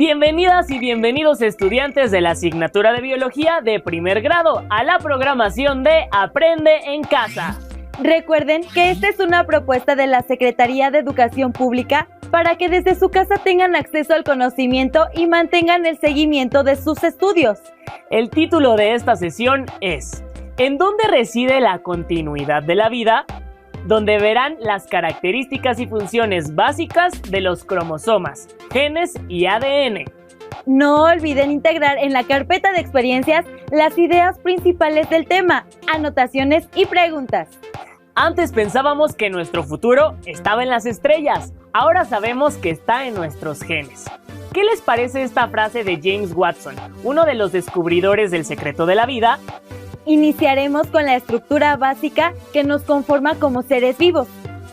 Bienvenidas y bienvenidos estudiantes de la asignatura de Biología de primer grado a la programación de Aprende en Casa. Recuerden que esta es una propuesta de la Secretaría de Educación Pública para que desde su casa tengan acceso al conocimiento y mantengan el seguimiento de sus estudios. El título de esta sesión es ¿En dónde reside la continuidad de la vida? Donde verán las características y funciones básicas de los cromosomas, genes y ADN. No olviden integrar en la carpeta de experiencias las ideas principales del tema, anotaciones y preguntas. Antes pensábamos que nuestro futuro estaba en las estrellas, ahora sabemos que está en nuestros genes. ¿Qué les parece esta frase de James Watson, uno de los descubridores del secreto de la vida? Iniciaremos con la estructura básica que nos conforma como seres vivos.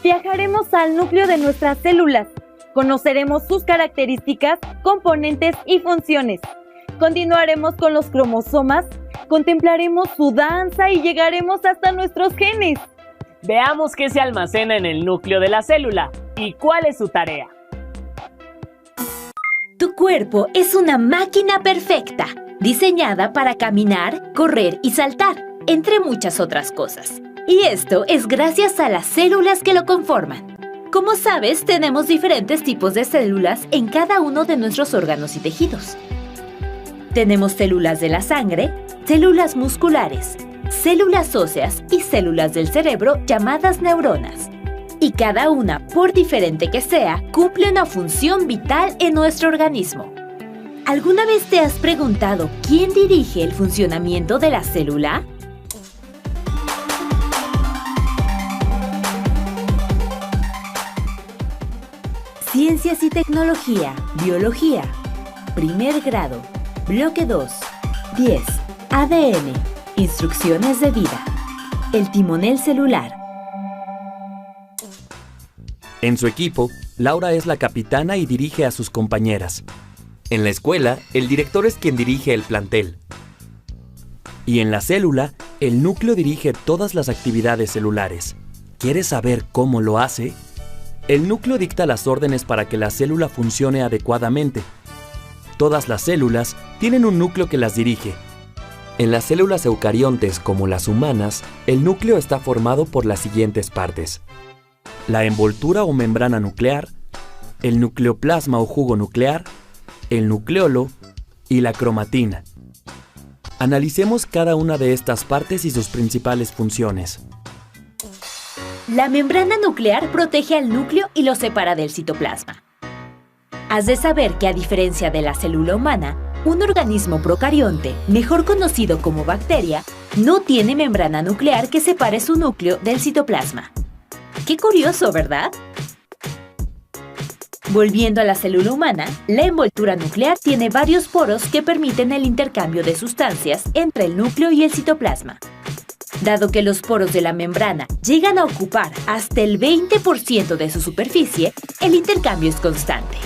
Viajaremos al núcleo de nuestras células. Conoceremos sus características, componentes y funciones. Continuaremos con los cromosomas, contemplaremos su danza y llegaremos hasta nuestros genes. Veamos qué se almacena en el núcleo de la célula y cuál es su tarea. Tu cuerpo es una máquina perfecta, diseñada para caminar, correr y saltar, entre muchas otras cosas. Y esto es gracias a las células que lo conforman. Como sabes, tenemos diferentes tipos de células en cada uno de nuestros órganos y tejidos. Tenemos células de la sangre, células musculares, células óseas y células del cerebro llamadas neuronas. Y cada una, por diferente que sea, cumple una función vital en nuestro organismo. ¿Alguna vez te has preguntado quién dirige el funcionamiento de la célula? Ciencias y tecnología, biología, primer grado, bloque 2, 10, ADN, instrucciones de vida, el timonel celular. En su equipo, Laura es la capitana y dirige a sus compañeras. En la escuela, el director es quien dirige el plantel. Y en la célula, el núcleo dirige todas las actividades celulares. ¿Quieres saber cómo lo hace? El núcleo dicta las órdenes para que la célula funcione adecuadamente. Todas las células tienen un núcleo que las dirige. En las células eucariontes, como las humanas, el núcleo está formado por las siguientes partes: la envoltura o membrana nuclear, el nucleoplasma o jugo nuclear, el nucleolo y la cromatina. Analicemos cada una de estas partes y sus principales funciones. La membrana nuclear protege al núcleo y lo separa del citoplasma. Has de saber que, a diferencia de la célula humana, un organismo procarionte, mejor conocido como bacteria, no tiene membrana nuclear que separe su núcleo del citoplasma. ¡Qué curioso!, ¿verdad? Volviendo a la célula humana, la envoltura nuclear tiene varios poros que permiten el intercambio de sustancias entre el núcleo y el citoplasma. Dado que los poros de la membrana llegan a ocupar hasta el 20% de su superficie, el intercambio es constante.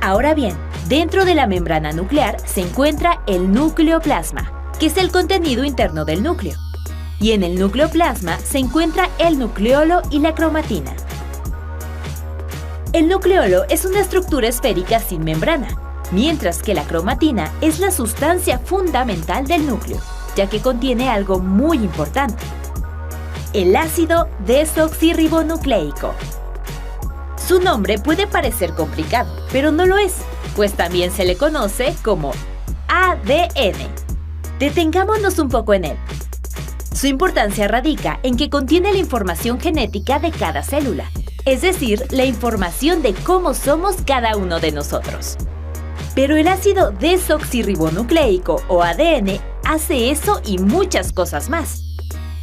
Ahora bien, dentro de la membrana nuclear se encuentra el nucleoplasma, que es el contenido interno del núcleo. Y en el nucleoplasma se encuentra el nucleolo y la cromatina. El nucleolo es una estructura esférica sin membrana, mientras que la cromatina es la sustancia fundamental del núcleo, ya que contiene algo muy importante: el ácido desoxirribonucleico. Su nombre puede parecer complicado, pero no lo es, pues también se le conoce como ADN. Detengámonos un poco en él. Su importancia radica en que contiene la información genética de cada célula, es decir, la información de cómo somos cada uno de nosotros. Pero el ácido desoxirribonucleico o ADN hace eso y muchas cosas más.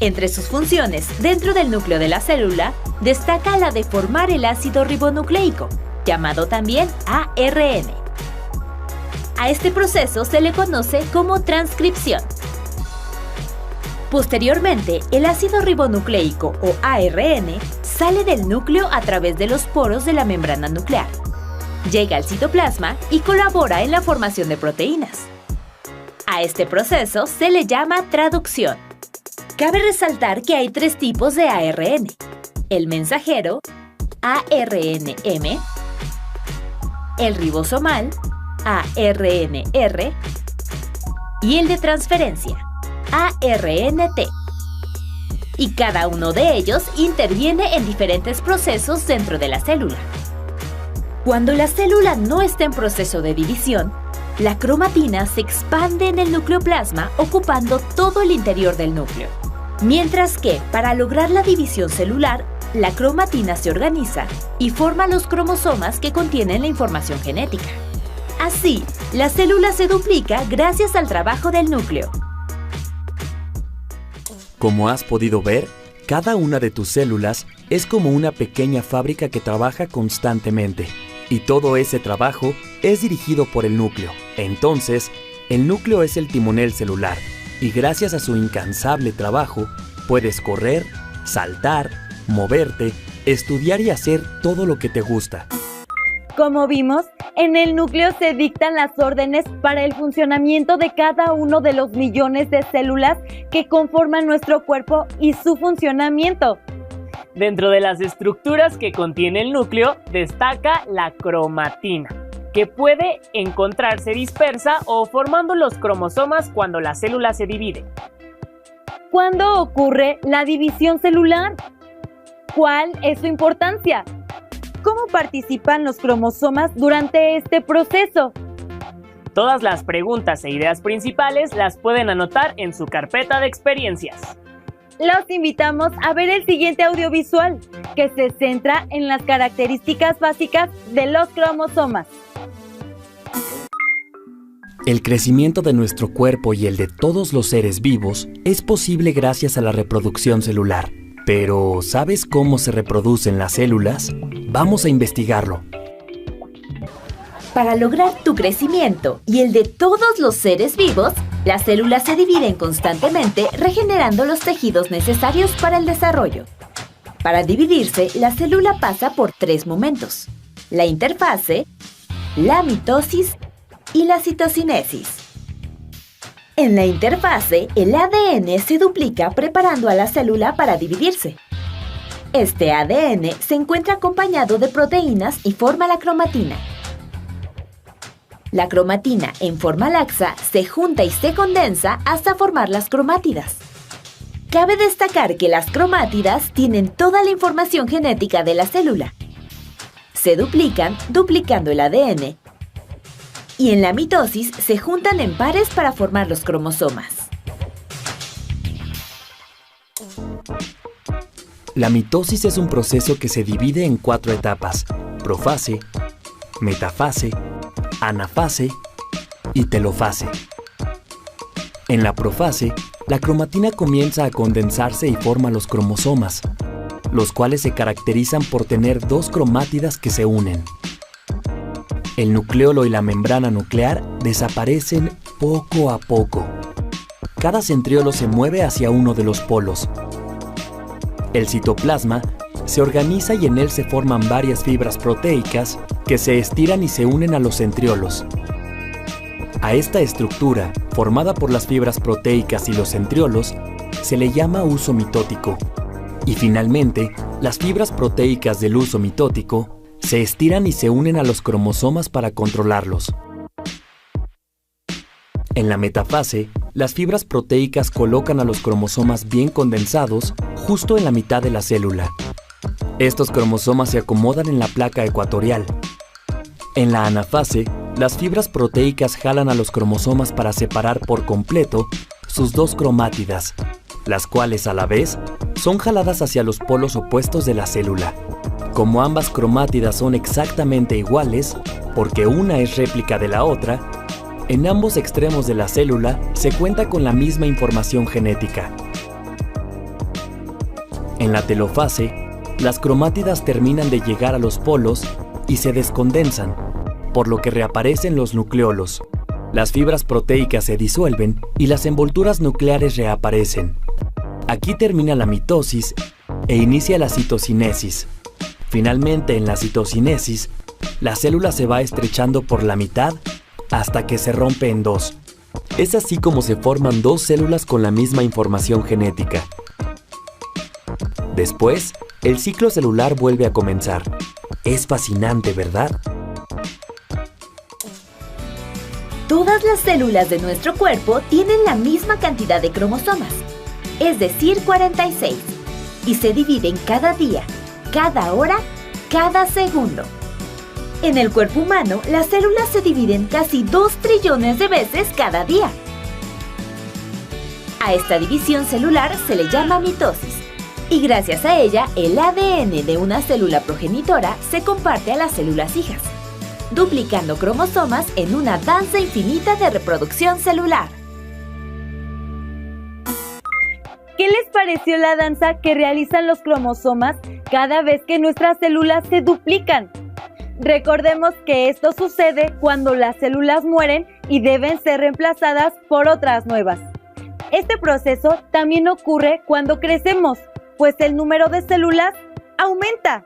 Entre sus funciones dentro del núcleo de la célula destaca la de formar el ácido ribonucleico, llamado también ARN. A este proceso se le conoce como transcripción. Posteriormente, el ácido ribonucleico o ARN sale del núcleo a través de los poros de la membrana nuclear. Llega al citoplasma y colabora en la formación de proteínas. A este proceso se le llama traducción. Cabe resaltar que hay 3 tipos de ARN: el mensajero, ARNM, el ribosomal, ARNR, y el de transferencia, ARNT. Y cada uno de ellos interviene en diferentes procesos dentro de la célula. Cuando la célula no está en proceso de división, la cromatina se expande en el nucleoplasma ocupando todo el interior del núcleo. Mientras que, para lograr la división celular, la cromatina se organiza y forma los cromosomas que contienen la información genética. Así, la célula se duplica gracias al trabajo del núcleo. Como has podido ver, cada una de tus células es como una pequeña fábrica que trabaja constantemente. Y todo ese trabajo es dirigido por el núcleo. Entonces, el núcleo es el timonel celular. Y gracias a su incansable trabajo, puedes correr, saltar, moverte, estudiar y hacer todo lo que te gusta. Como vimos, en el núcleo se dictan las órdenes para el funcionamiento de cada uno de los millones de células que conforman nuestro cuerpo y su funcionamiento. Dentro de las estructuras que contiene el núcleo, destaca la cromatina, que puede encontrarse dispersa o formando los cromosomas cuando la célula se divide. ¿Cuándo ocurre la división celular? ¿Cuál es su importancia? ¿Cómo participan los cromosomas durante este proceso? Todas las preguntas e ideas principales las pueden anotar en su carpeta de experiencias. Los invitamos a ver el siguiente audiovisual, que se centra en las características básicas de los cromosomas. El crecimiento de nuestro cuerpo y el de todos los seres vivos es posible gracias a la reproducción celular. Pero, ¿sabes cómo se reproducen las células? Vamos a investigarlo. Para lograr tu crecimiento y el de todos los seres vivos, las células se dividen constantemente regenerando los tejidos necesarios para el desarrollo. Para dividirse, la célula pasa por 3 momentos: la interfase, la mitosis y la citocinesis. En la interfase, el ADN se duplica preparando a la célula para dividirse. Este ADN se encuentra acompañado de proteínas y forma la cromatina. La cromatina en forma laxa se junta y se condensa hasta formar las cromátidas. Cabe destacar que las cromátidas tienen toda la información genética de la célula. Se duplican, duplicando el ADN. Y en la mitosis se juntan en pares para formar los cromosomas. La mitosis es un proceso que se divide en 4 etapas: profase, metafase, anafase y telofase. En la profase, la cromatina comienza a condensarse y forma los cromosomas, los cuales se caracterizan por tener 2 cromátidas que se unen. El nucleolo y la membrana nuclear desaparecen poco a poco. Cada centriolo se mueve hacia uno de los polos. El citoplasma se organiza y en él se forman varias fibras proteicas que se estiran y se unen a los centriolos. A esta estructura, formada por las fibras proteicas y los centriolos, se le llama uso mitótico. Y finalmente, las fibras proteicas del uso mitótico se estiran y se unen a los cromosomas para controlarlos. En la metafase, las fibras proteicas colocan a los cromosomas bien condensados justo en la mitad de la célula. Estos cromosomas se acomodan en la placa ecuatorial. En la anafase, las fibras proteicas jalan a los cromosomas para separar por completo sus 2 cromátidas, las cuales a la vez son jaladas hacia los polos opuestos de la célula. Como ambas cromátidas son exactamente iguales, porque una es réplica de la otra, en ambos extremos de la célula se cuenta con la misma información genética. En la telofase, las cromátidas terminan de llegar a los polos y se descondensan, por lo que reaparecen los nucleolos. Las fibras proteicas se disuelven y las envolturas nucleares reaparecen. Aquí termina la mitosis e inicia la citocinesis. Finalmente, en la citocinesis, la célula se va estrechando por la mitad hasta que se rompe en 2. Es así como se forman 2 células con la misma información genética. Después, el ciclo celular vuelve a comenzar. Es fascinante, ¿verdad? Todas las células de nuestro cuerpo tienen la misma cantidad de cromosomas, es decir, 46, y se dividen cada día, cada hora, cada segundo. En el cuerpo humano, las células se dividen casi 2 trillones de veces cada día. A esta división celular se le llama mitosis, y gracias a ella, el ADN de una célula progenitora se comparte a las células hijas, duplicando cromosomas en una danza infinita de reproducción celular. ¿Qué les pareció la danza que realizan los cromosomas cada vez que nuestras células se duplican? Recordemos que esto sucede cuando las células mueren y deben ser reemplazadas por otras nuevas. Este proceso también ocurre cuando crecemos, pues el número de células aumenta.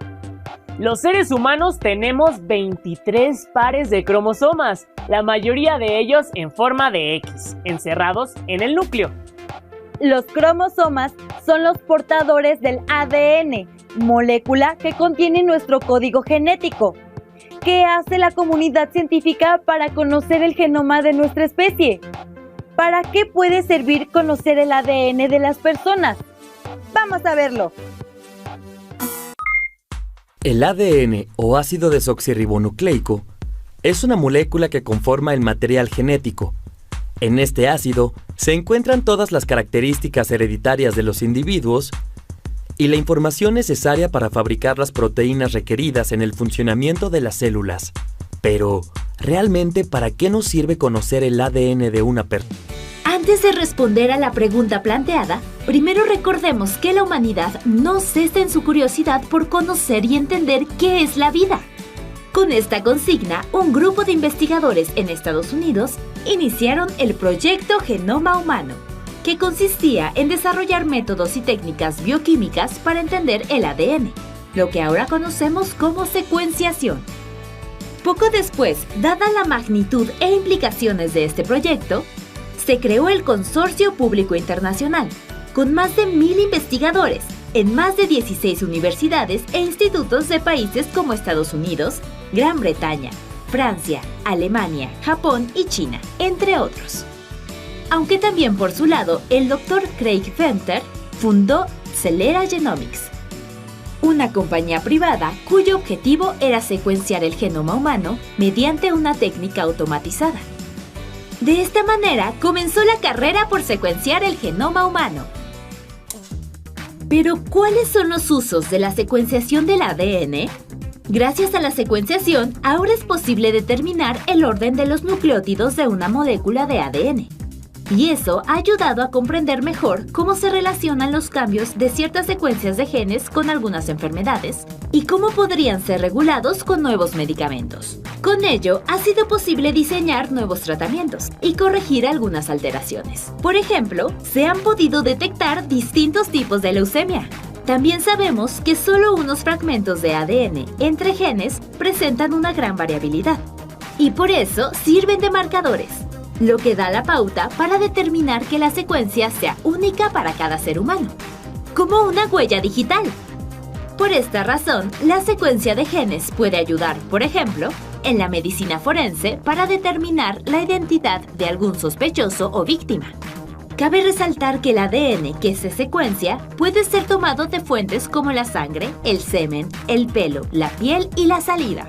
Los seres humanos tenemos 23 pares de cromosomas, la mayoría de ellos en forma de X, encerrados en el núcleo. Los cromosomas son los portadores del ADN, molécula que contiene nuestro código genético. ¿Qué hace la comunidad científica para conocer el genoma de nuestra especie? ¿Para qué puede servir conocer el ADN de las personas? ¡Vamos a verlo! El ADN o ácido desoxirribonucleico es una molécula que conforma el material genético. En este ácido se encuentran todas las características hereditarias de los individuos y la información necesaria para fabricar las proteínas requeridas en el funcionamiento de las células. Pero, ¿realmente para qué nos sirve conocer el ADN de una persona? Antes de responder a la pregunta planteada, primero recordemos que la humanidad no cesa en su curiosidad por conocer y entender qué es la vida. Con esta consigna, un grupo de investigadores en Estados Unidos iniciaron el Proyecto Genoma Humano, que consistía en desarrollar métodos y técnicas bioquímicas para entender el ADN, lo que ahora conocemos como secuenciación. Poco después, dada la magnitud e implicaciones de este proyecto, se creó el Consorcio Público Internacional, con más de 1,000 investigadores en más de 16 universidades e institutos de países como Estados Unidos, Gran Bretaña, Francia, Alemania, Japón y China, entre otros. Aunque también por su lado, el Dr. Craig Venter fundó Celera Genomics, una compañía privada cuyo objetivo era secuenciar el genoma humano mediante una técnica automatizada. De esta manera comenzó la carrera por secuenciar el genoma humano. Pero, ¿cuáles son los usos de la secuenciación del ADN? Gracias a la secuenciación, ahora es posible determinar el orden de los nucleótidos de una molécula de ADN. Y eso ha ayudado a comprender mejor cómo se relacionan los cambios de ciertas secuencias de genes con algunas enfermedades y cómo podrían ser regulados con nuevos medicamentos. Con ello, ha sido posible diseñar nuevos tratamientos y corregir algunas alteraciones. Por ejemplo, se han podido detectar distintos tipos de leucemia. También sabemos que solo unos fragmentos de ADN entre genes presentan una gran variabilidad y por eso sirven de marcadores, lo que da la pauta para determinar que la secuencia sea única para cada ser humano, como una huella digital. Por esta razón, la secuencia de genes puede ayudar, por ejemplo, en la medicina forense para determinar la identidad de algún sospechoso o víctima. Cabe resaltar que el ADN que se secuencia puede ser tomado de fuentes como la sangre, el semen, el pelo, la piel y la saliva.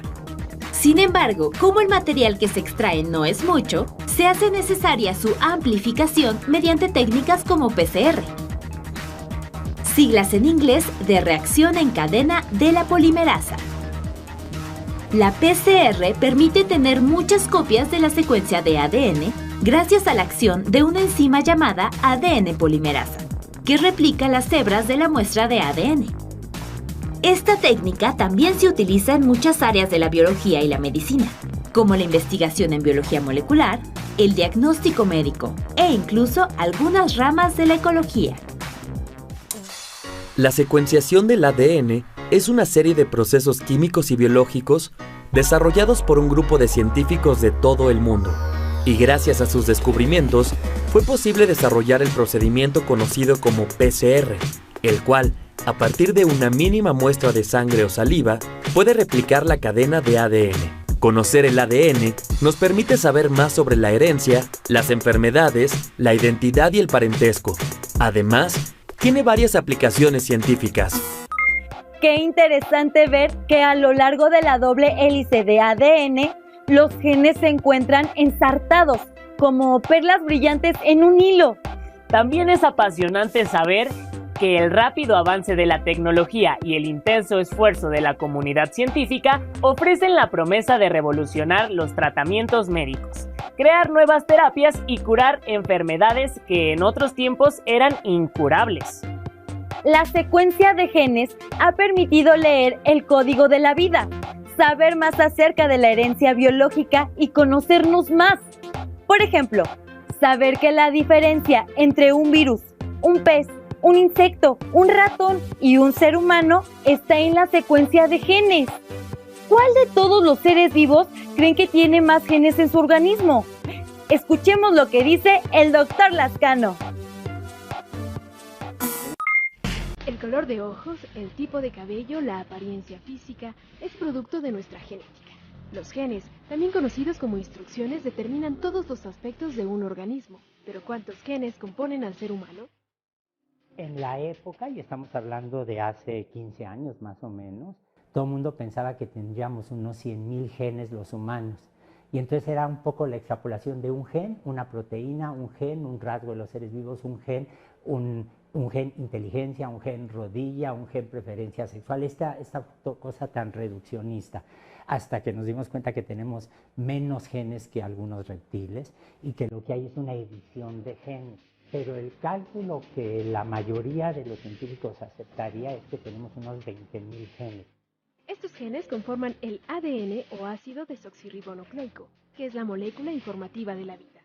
Sin embargo, como el material que se extrae no es mucho, se hace necesaria su amplificación mediante técnicas como PCR. Siglas en inglés de reacción en cadena de la polimerasa. La PCR permite tener muchas copias de la secuencia de ADN gracias a la acción de una enzima llamada ADN polimerasa, que replica las hebras de la muestra de ADN. Esta técnica también se utiliza en muchas áreas de la biología y la medicina, como la investigación en biología molecular, el diagnóstico médico e incluso algunas ramas de la ecología. La secuenciación del ADN es una serie de procesos químicos y biológicos desarrollados por un grupo de científicos de todo el mundo. Y gracias a sus descubrimientos, fue posible desarrollar el procedimiento conocido como PCR, el cual, a partir de una mínima muestra de sangre o saliva, puede replicar la cadena de ADN, Conocer el ADN nos permite saber más sobre la herencia, las enfermedades, la identidad y el parentesco. Además, tiene varias aplicaciones científicas. Qué interesante ver que a lo largo de la doble hélice de ADN, los genes se encuentran ensartados, como perlas brillantes en un hilo. También es apasionante saber que el rápido avance de la tecnología y el intenso esfuerzo de la comunidad científica ofrecen la promesa de revolucionar los tratamientos médicos, crear nuevas terapias y curar enfermedades que en otros tiempos eran incurables. La secuencia de genes ha permitido leer el código de la vida, saber más acerca de la herencia biológica y conocernos más. Por ejemplo, saber que la diferencia entre un virus, un pez, un insecto, un ratón y un ser humano está en la secuencia de genes. ¿Cuál de todos los seres vivos creen que tiene más genes en su organismo? Escuchemos lo que dice el doctor Lascano. El color de ojos, el tipo de cabello, la apariencia física es producto de nuestra genética. Los genes, también conocidos como instrucciones, determinan todos los aspectos de un organismo. Pero ¿cuántos genes componen al ser humano? En la época, y estamos hablando de hace 15 años más o menos, todo el mundo pensaba que tendríamos unos 100,000 genes los humanos. Y entonces era un poco la extrapolación de un gen, una proteína, un gen, un rasgo de los seres vivos, un gen inteligencia, un gen rodilla, un gen preferencia sexual, esta cosa tan reduccionista, hasta que nos dimos cuenta que tenemos menos genes que algunos reptiles y que lo que hay es una edición de genes. Pero el cálculo que la mayoría de los científicos aceptaría es que tenemos unos 20,000 genes. Estos genes conforman el ADN o ácido desoxirribonucleico, que es la molécula informativa de la vida.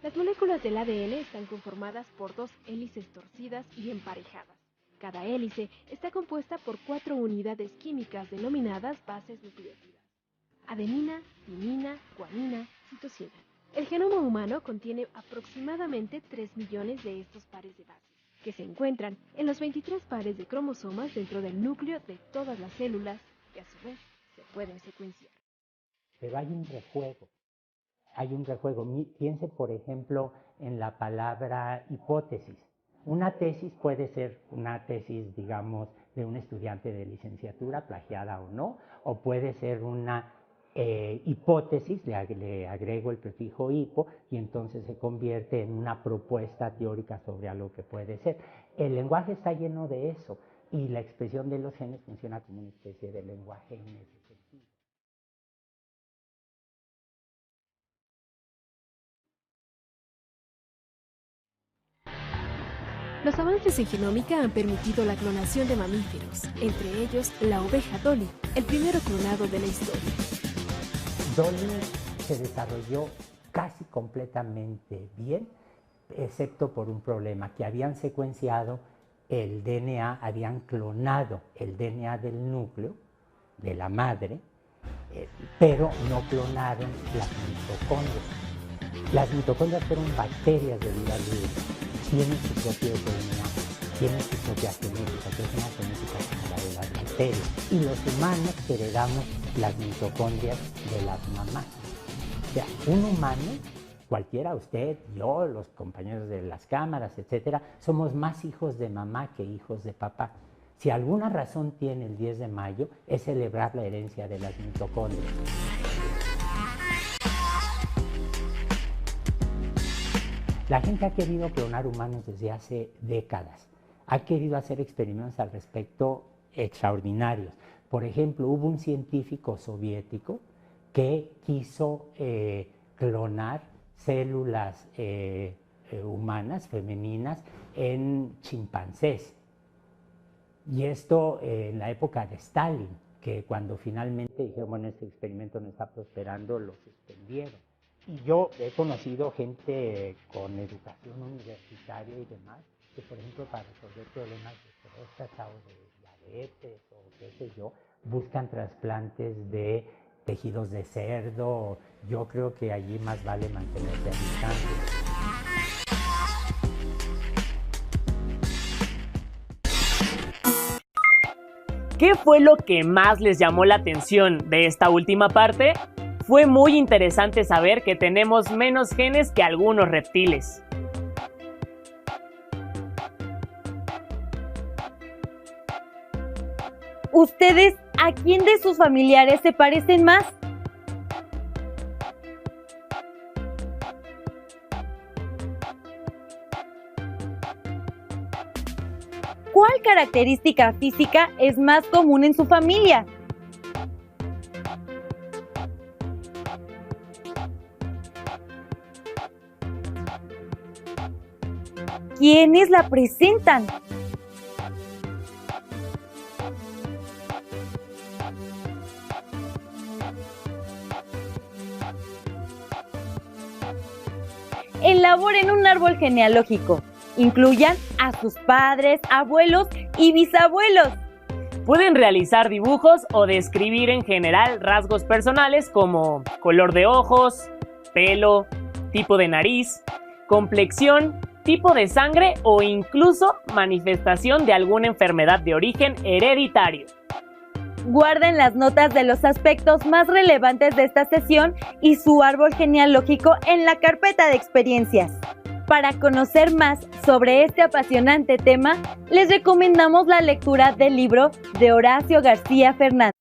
Las moléculas del ADN están conformadas por 2 hélices torcidas y emparejadas. Cada hélice está compuesta por 4 unidades químicas denominadas bases nucleótidas: adenina, timina, guanina, citosina. El genoma humano contiene aproximadamente 3 millones de estos pares de bases, que se encuentran en los 23 pares de cromosomas dentro del núcleo de todas las células, que a su vez se pueden secuenciar. Pero hay un rejuego. Piense, por ejemplo, en la palabra hipótesis. Una tesis puede ser una tesis, digamos, de un estudiante de licenciatura, plagiada o no, o puede ser una hipótesis, le agrego el prefijo hipo, y entonces se convierte en una propuesta teórica sobre algo que puede ser. El lenguaje está lleno de eso, y la expresión de los genes funciona como una especie de lenguaje en ese sentido. Los avances en genómica han permitido la clonación de mamíferos, entre ellos la oveja Dolly, el primero clonado de la historia. Dolly se desarrolló casi completamente bien, excepto por un problema, que habían secuenciado el DNA, habían clonado el DNA del núcleo, de la madre, pero no clonaron las mitocondrias. Las mitocondrias fueron bacterias de vida libre. Tienen su propio DNA, tienen su propia genética, que es una genética como la de las bacterias. Y los humanos heredamos las mitocondrias de las mamás. O sea, un humano, cualquiera, usted, yo, los compañeros de las cámaras, etcétera, somos más hijos de mamá que hijos de papá. Si alguna razón tiene el 10 de mayo, es celebrar la herencia de las mitocondrias. La gente ha querido clonar humanos desde hace décadas. Ha querido hacer experimentos al respecto extraordinarios. Por ejemplo, hubo un científico soviético que quiso clonar células humanas, femeninas, en chimpancés. Y esto en la época de Stalin, que cuando finalmente dijeron, bueno, este experimento no está prosperando, lo suspendieron. Y yo he conocido gente con educación universitaria y demás, que por ejemplo para resolver problemas de próstata o de diabetes o qué sé yo, buscan trasplantes de tejidos de cerdo. Yo creo que allí más vale mantenerse a distancia. ¿Qué fue lo que más les llamó la atención de esta última parte? Fue muy interesante saber que tenemos menos genes que algunos reptiles. ¿Ustedes a quién de sus familiares se parecen más? ¿Cuál característica física es más común en su familia? ¿Quiénes la presentan? Elaboren un árbol genealógico. Incluyan a sus padres, abuelos y bisabuelos. Pueden realizar dibujos o describir en general rasgos personales como color de ojos, pelo, tipo de nariz, complexión, tipo de sangre o incluso manifestación de alguna enfermedad de origen hereditario. Guarden las notas de los aspectos más relevantes de esta sesión y su árbol genealógico en la carpeta de experiencias. Para conocer más sobre este apasionante tema, les recomendamos la lectura del libro de Horacio García Fernández.